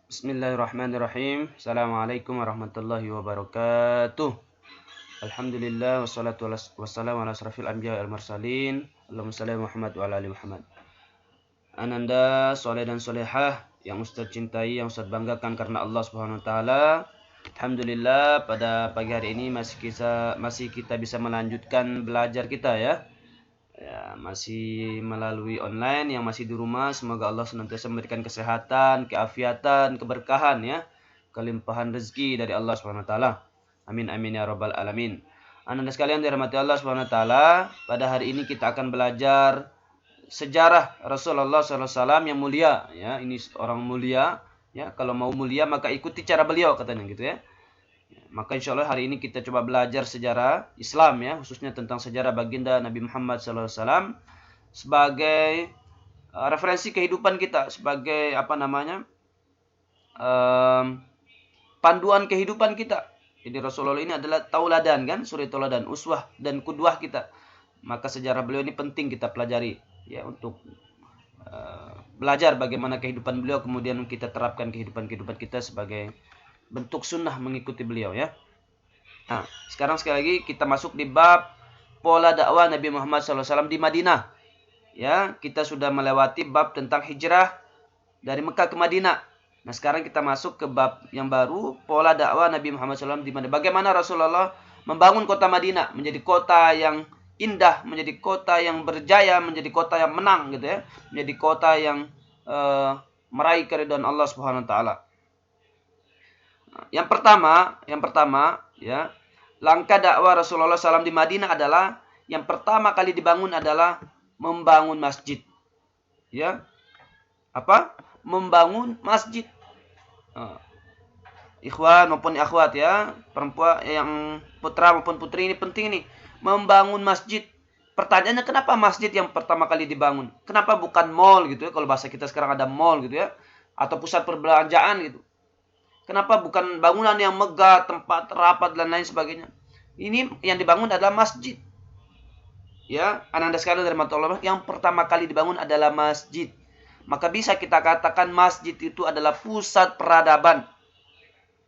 Bismillahirrahmanirrahim. Assalamualaikum warahmatullahi wabarakatuh. Alhamdulillah wassalatu wassalamu ala asrafil anbiya wal mursalin. Allahumma shalli ala Muhammad wa ala ali Muhammad. Ananda soleh dan solehah yang Ustaz cintai, yang Ustaz banggakan karena Allah Subhanahu wa taala. Alhamdulillah pada pagi hari ini masih kita bisa melanjutkan belajar kita ya. Masih melalui online yang masih di rumah. Semoga Allah senantiasa memberikan kesehatan, keafiatan, keberkahan ya, kelimpahan rezeki dari Allah Subhanahu wa taala. Amin amin ya rabbal alamin. Anda sekalian dirahmati Allah Subhanahu wa taala, pada hari ini kita akan belajar sejarah Rasulullah SAW yang mulia ya. Ini orang mulia ya, kalau mau mulia maka ikuti cara beliau katanya gitu ya. Maka insya Allah hari ini kita coba belajar sejarah Islam ya, khususnya tentang sejarah baginda Nabi Muhammad SAW sebagai referensi kehidupan kita, sebagai panduan kehidupan kita. Jadi Rasulullah ini adalah tauladan kan, suri tauladan, uswah dan kudwah kita. Maka sejarah beliau ini penting kita pelajari ya, untuk belajar bagaimana kehidupan beliau, kemudian kita terapkan kehidupan kita sebagai bentuk sunnah mengikuti beliau ya. Nah, sekarang sekali lagi kita masuk di bab pola dakwah Nabi Muhammad SAW di Madinah. Ya, kita sudah melewati bab tentang hijrah dari Mekah ke Madinah. Nah, sekarang kita masuk ke bab yang baru, pola dakwah Nabi Muhammad SAW di Madinah. Bagaimana Rasulullah membangun kota Madinah menjadi kota yang indah, menjadi kota yang berjaya, menjadi kota yang menang gitu ya, menjadi kota yang meraih keridhaan Allah Subhanahu wa taala. Yang pertama ya, langkah dakwah Rasulullah SAW di Madinah adalah yang pertama kali dibangun adalah membangun masjid. Ya. Apa? Membangun masjid. Ikhwan maupun akhwat ya, perempuan yang putra maupun putri ini penting nih, membangun masjid. Pertanyaannya, kenapa masjid yang pertama kali dibangun? Kenapa bukan mall gitu ya? Kalau bahasa kita sekarang ada mall gitu ya, atau pusat perbelanjaan gitu. Kenapa bukan bangunan yang megah, tempat rapat dan lain sebagainya? Ini yang dibangun adalah masjid. Ya, Anda sekalian dari mata Allah, yang pertama kali dibangun adalah masjid. Maka bisa kita katakan masjid itu adalah pusat peradaban.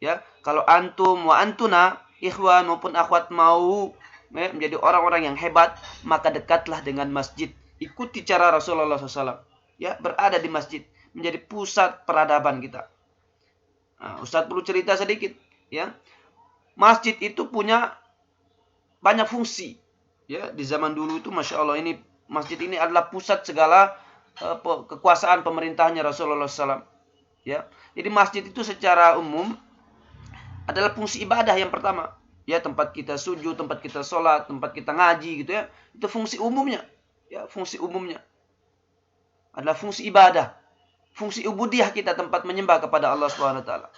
Ya, kalau antum wa antuna, ikhwan maupun akhwat mau menjadi orang-orang yang hebat, maka dekatlah dengan masjid. Ikuti cara Rasulullah SAW. Ya, berada di masjid menjadi pusat peradaban kita. Nah, Ustadz perlu cerita sedikit ya. Masjid itu punya banyak fungsi ya. Di zaman dulu itu Masya Allah, ini masjid ini adalah pusat segala kekuasaan pemerintahnya Rasulullah SAW ya. Jadi masjid itu secara umum adalah fungsi ibadah yang pertama ya, tempat kita sujud, tempat kita sholat, tempat kita ngaji gitu ya. Itu fungsi umumnya ya, fungsi umumnya adalah fungsi ibadah, fungsi ubudiyah kita, tempat menyembah kepada Allah Subhanahu wa taala.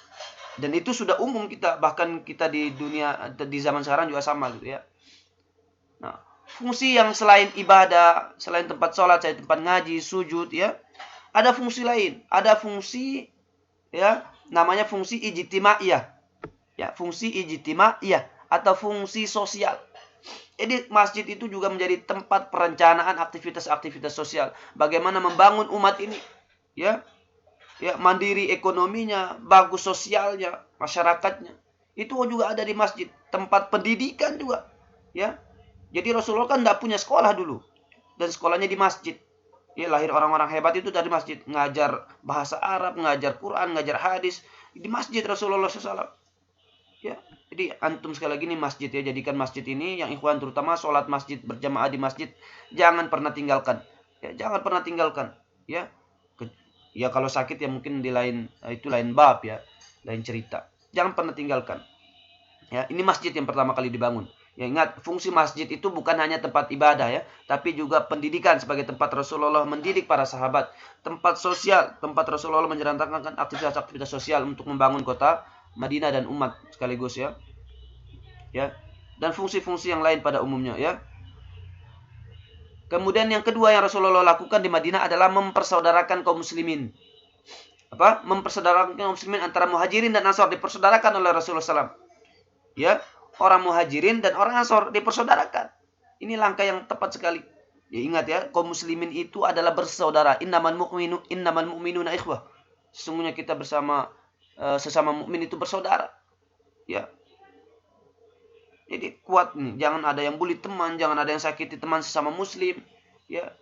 Dan itu sudah umum kita, bahkan kita di dunia di zaman sekarang juga sama gitu ya. Nah, fungsi yang selain ibadah, selain tempat sholat, selain tempat ngaji, sujud ya, ada fungsi lain, ada fungsi ya, namanya fungsi ijtimaiyah. Ya, fungsi ijtimaiyah atau fungsi sosial. Jadi masjid itu juga menjadi tempat perencanaan aktivitas-aktivitas sosial. Bagaimana membangun umat ini ya, mandiri ekonominya, bagus sosialnya, masyarakatnya. Itu juga ada di masjid. Tempat pendidikan juga. Ya. Jadi Rasulullah kan tidak punya sekolah dulu. Dan sekolahnya di masjid. Ya, lahir orang-orang hebat itu dari masjid. Ngajar bahasa Arab, ngajar Quran, ngajar hadis. Di masjid Rasulullah SAW. Ya. Jadi antum sekali lagi ini masjid ya. Jadikan masjid ini, yang ikhwan terutama sholat masjid, berjamaah di masjid, jangan pernah tinggalkan. Ya, jangan pernah tinggalkan. Ya. Ya kalau sakit ya mungkin di lain, itu lain bab ya, lain cerita. Jangan pernah tinggalkan. Ya, ini masjid yang pertama kali dibangun. Ya, ingat, fungsi masjid itu bukan hanya tempat ibadah ya, tapi juga pendidikan sebagai tempat Rasulullah mendidik para sahabat, tempat sosial, tempat Rasulullah menjalankan aktivitas-aktivitas sosial untuk membangun kota Madinah dan umat sekaligus ya. Ya. Dan fungsi-fungsi yang lain pada umumnya ya. Kemudian yang kedua yang Rasulullah lakukan di Madinah adalah mempersaudarakan kaum muslimin. Apa? Mempersaudarakan kaum muslimin antara muhajirin dan ansor, dipersaudarakan oleh Rasulullah SAW. Ya, orang muhajirin dan orang ansor dipersaudarakan. Ini langkah yang tepat sekali. Ya, ingat ya, kaum muslimin itu adalah bersaudara. Innamal mu'minuna ikhwah. Sesungguhnya kita bersama sesama mukmin itu bersaudara. Ya. Jadi kuat nih, jangan ada yang bully teman, jangan ada yang sakiti teman sesama muslim. Ya.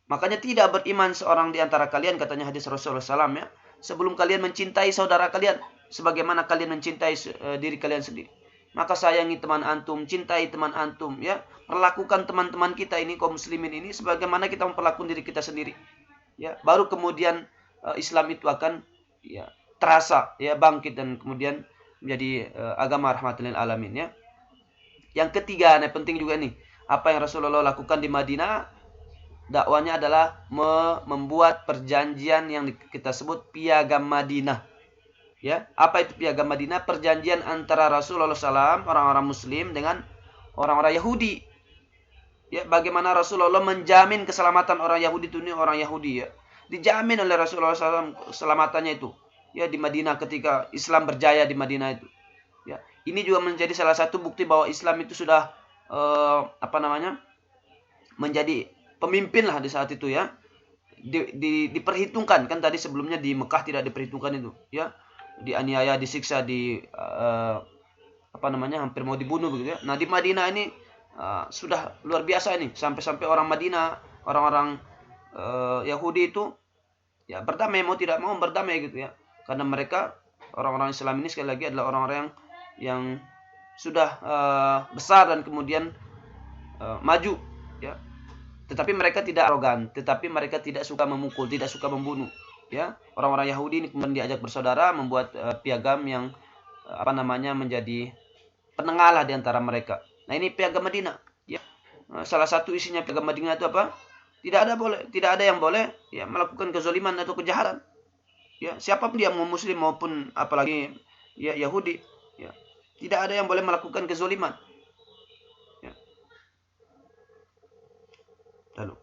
Makanya tidak beriman seorang di antara kalian, katanya hadis Rasulullah SAW, ya. Sebelum kalian mencintai saudara kalian, sebagaimana kalian mencintai diri kalian sendiri. Maka sayangi teman antum, cintai teman antum, ya. Perlakukan teman-teman kita ini, kaum muslimin ini, sebagaimana kita memperlakukan diri kita sendiri. Ya. Baru kemudian Islam itu akan ya terasa, ya, bangkit dan kemudian menjadi agama rahmatan lil alamin, ya. Yang ketiga, nah penting juga nih, apa yang Rasulullah lakukan di Madinah, dakwanya adalah membuat perjanjian yang kita sebut piagam Madinah. Ya, apa itu piagam Madinah? Perjanjian antara Rasulullah SAW, orang-orang Muslim, dengan orang-orang Yahudi. Ya, bagaimana Rasulullah menjamin keselamatan orang Yahudi itu, ini orang Yahudi, ya, dijamin oleh Rasulullah SAW keselamatannya itu. Ya, di Madinah ketika Islam berjaya di Madinah itu. Ya, ini juga menjadi salah satu bukti bahwa Islam itu sudah menjadi pemimpin lah di saat itu, ya. Diperhitungkan kan tadi sebelumnya di Mekah tidak diperhitungkan itu, ya. Dianiaya, disiksa, hampir mau dibunuh begitu, ya. Nah, di Madinah ini sudah luar biasa ini, sampai-sampai orang Madinah, orang-orang Yahudi itu ya berdamai, mau tidak mau berdamai gitu, ya. Karena mereka orang-orang Islam ini sekali lagi adalah orang-orang yang sudah besar dan kemudian maju, ya. Tetapi mereka tidak arogan, tetapi mereka tidak suka memukul, tidak suka membunuh, ya. Orang-orang Yahudi ini kemudian diajak bersaudara, membuat piagam yang menjadi penengah lah di antara mereka. Nah, ini piagam Madinah, ya. Salah satu isinya piagam Madinah itu apa? Tidak ada yang boleh ya melakukan kezaliman atau kejahatan. Ya, siapapun dia, mau muslim maupun apalagi ya Yahudi, ya. Tidak ada yang boleh melakukan kezaliman. Ya. Lalu,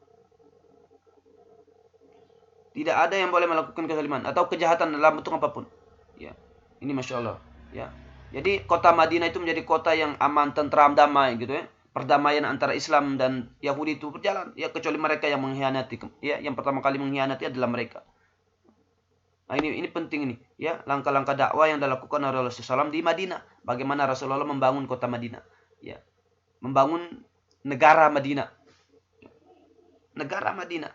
tidak ada yang boleh melakukan kezaliman atau kejahatan dalam bentuk apapun. Ya. Ini Masya Allah. Ya. Jadi kota Madinah itu menjadi kota yang aman, tentram, damai gitu, ya. Perdamaian antara Islam dan Yahudi itu berjalan. Ya, kecuali mereka yang mengkhianati. Ya, yang pertama kali mengkhianati adalah mereka. Nah, ini penting ini, ya, langkah-langkah dakwah yang dilakukan oleh Rasulullah SAW di Madinah. Bagaimana Rasulullah membangun kota Madinah, ya, membangun negara Madinah, negara Madinah.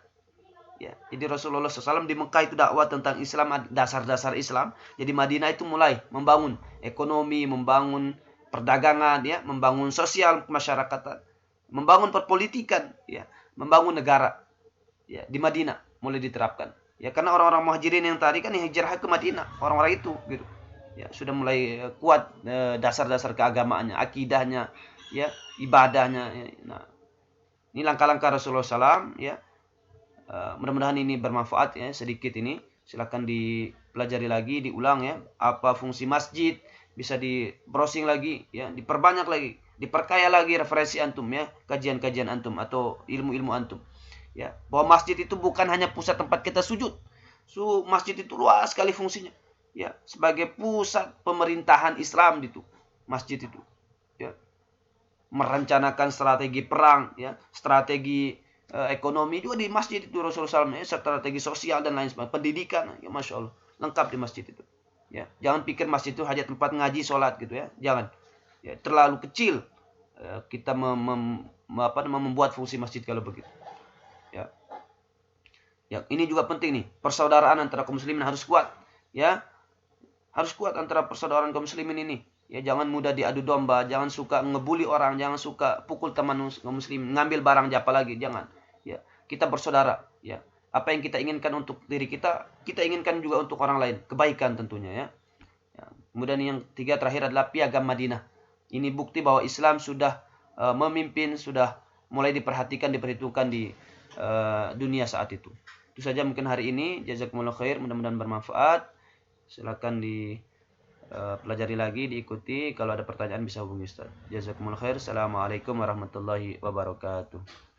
Ya, jadi Rasulullah SAW di Mekah itu dakwah tentang Islam, dasar-dasar Islam. Jadi Madinah itu mulai membangun ekonomi, membangun perdagangan, ya, membangun sosial kemasyarakatan, membangun perpolitikan, ya, membangun negara, ya, di Madinah mulai diterapkan. Ya, karena orang-orang muhajirin yang tadi kan yang hijrah ke Madinah, orang-orang itu gitu. Ya, sudah mulai kuat dasar-dasar keagamaannya, akidahnya, ya, ibadahnya. Ya. Nah, ini langkah-langkah Rasulullah SAW, ya. Mudah-mudahan ini bermanfaat, ya, sedikit ini. Silakan dipelajari lagi, diulang, ya. Apa fungsi masjid, bisa di browsing lagi, ya, diperbanyak lagi, diperkaya lagi referensi antum, ya, kajian-kajian antum atau ilmu-ilmu antum. Ya, bahwa masjid itu bukan hanya pusat tempat kita sujud. Masjid itu luas sekali fungsinya. Ya, sebagai pusat pemerintahan Islam itu, masjid itu. Ya, merencanakan strategi perang, ya, strategi ekonomi juga di masjid itu Rasulullah SAW, ya, strategi sosial dan lain sebagainya, pendidikan, ya, Masya Allah, lengkap di masjid itu. Ya, jangan pikir masjid itu hanya tempat ngaji, sholat gitu, ya, jangan. Ya, terlalu kecil kita membuat fungsi masjid kalau begitu. Ya. Ya, ini juga penting nih, persaudaraan antara kaum muslimin harus kuat, ya. Harus kuat antara persaudaraan kaum muslimin ini. Ya, jangan mudah diadu domba, jangan suka ngebully orang, jangan suka pukul teman kaum muslim, ngambil barang siapa lagi, jangan. Ya, kita bersaudara, ya. Apa yang kita inginkan untuk diri kita, kita inginkan juga untuk orang lain, kebaikan tentunya, ya. Ya. Kemudian yang tiga terakhir adalah piagam Madinah. Ini bukti bahwa Islam sudah memimpin, sudah mulai diperhatikan, diperhitungkan di dunia saat itu. Itu saja mungkin hari ini. Jazakumullah khair, mudah-mudahan bermanfaat. Silakan pelajari lagi, diikuti. Kalau ada pertanyaan bisa hubungi Ustaz. Jazakumullah khair. Assalamualaikum warahmatullahi wabarakatuh.